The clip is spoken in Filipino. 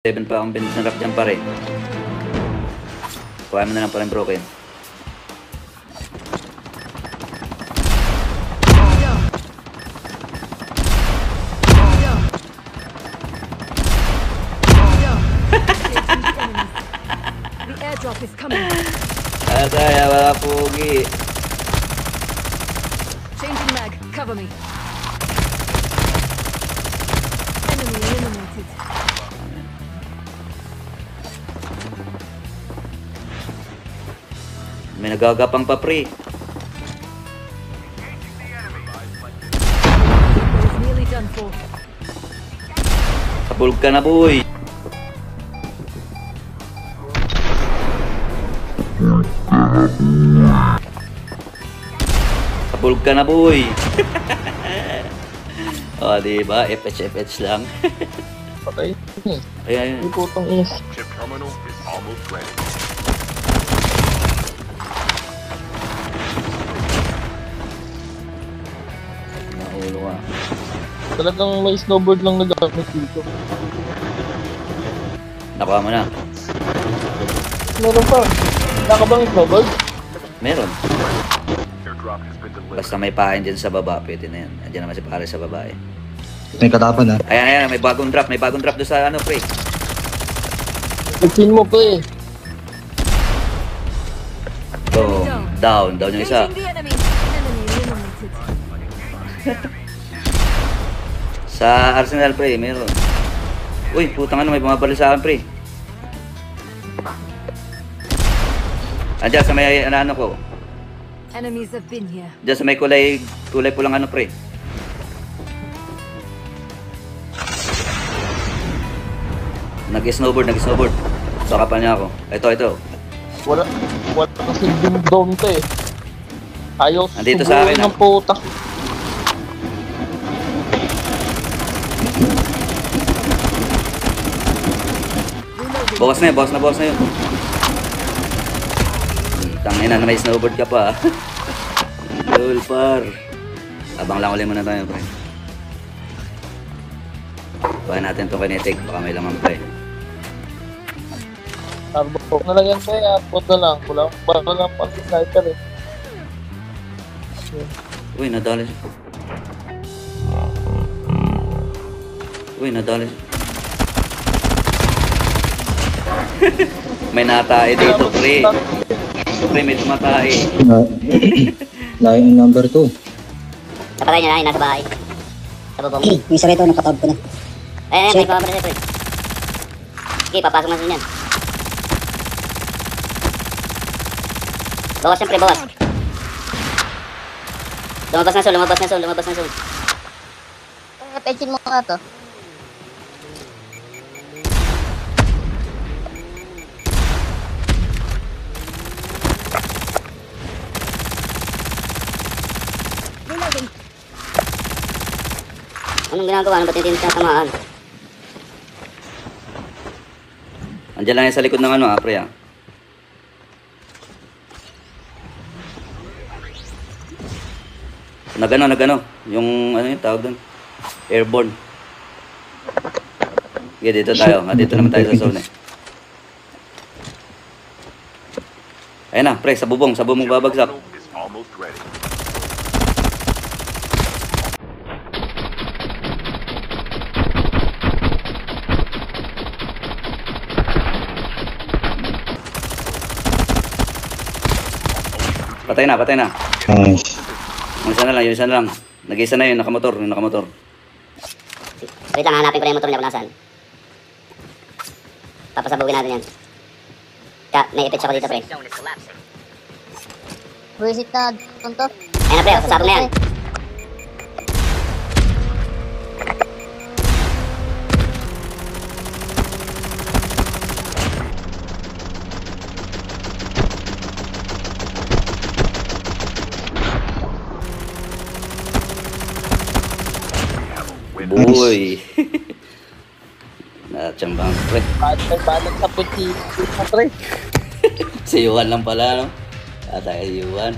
7 pa akong binarap dyan pa rin. Kuha mo na lang pa rin broken. The airdrop is coming. Asaya, wala pugi. Changing mag. Cover me. Enemy eliminated. May nagagapang pa pre. It is nearly done for. Kapulog ka na boy. Kapulog ka na boy. O diba, FH lang. Patay. Ayan, Yung putong is. Chip terminal is almost ready. Nakulo ka. Talagang may snowboard lang nagamit dito. Nakuha mo na. Meron pa. Nakabang snowboard? Meron. Airdrop has been delivered. Basta may pain dyan sa baba, pwede na yan. Andiyan naman si pare sa babae. May katapan ha. Ayan, may bagong drop doon sa ano, pre. Nagpin mo pa eh. Boom. Down yung isa. Changing the enemy. Enemy eliminated. Sa Arsenal, pre, meron. Uy, putang ano, may bumabali sa akin, pre. Andiyan sa may ano ko. Enemies have been here. Diyan sa may kulay pulang ano, pre. Nag-snowboard. Baka pa niya ako. Ito. Wala kasi yung down to eh. Ayaw Andito sa akin, ng putak. Bawas na yun. Tangina na may snowboard ka pa. Cool par. Abang lang ulit muna tayo, pre. Kuha natin itong kinetic. Baka may laman pa eh. Turbo na lang yan kaya. Put na lang. Wala lang pang sniper eh. Uy, nadali. May natae dito, pre. Pre, may tumatae. Line number 2. Napatay niya na, nasa bahay. Sa bubong. Yung isa rito, nakatawag ko na. Ayan, may pababa na siya. Sige, papasok na siya niyan. Bawas siyempre, bawas. Lumabas na sol. Pensin mo nga to. Anong ginagawa? Ano ba tinitinit na tamaan? Andiyan lang yan sa likod ng ano, pre, ah. Nagano. Yung, ano yung tawag doon? Airborne. Okay, dito tayo. Dito naman tayo sa zone, eh. Ayan na, pre, sa bubong babagsak. Terminal is almost ready. Patay na. Nice. Yung isa na lang. Nag-isa na yun, nakamotor. Wait lang, hanapin ko na yung motor niya kung nasaan. Papasabugin natin yan. May ipit ako dito, pre. Visit na to. Ayun na, pre, sasabog na yan. Boy. Natsambang, pre. Balik sa puti. Pre. Si Yuan lang pala, no? Tatay si Yuan.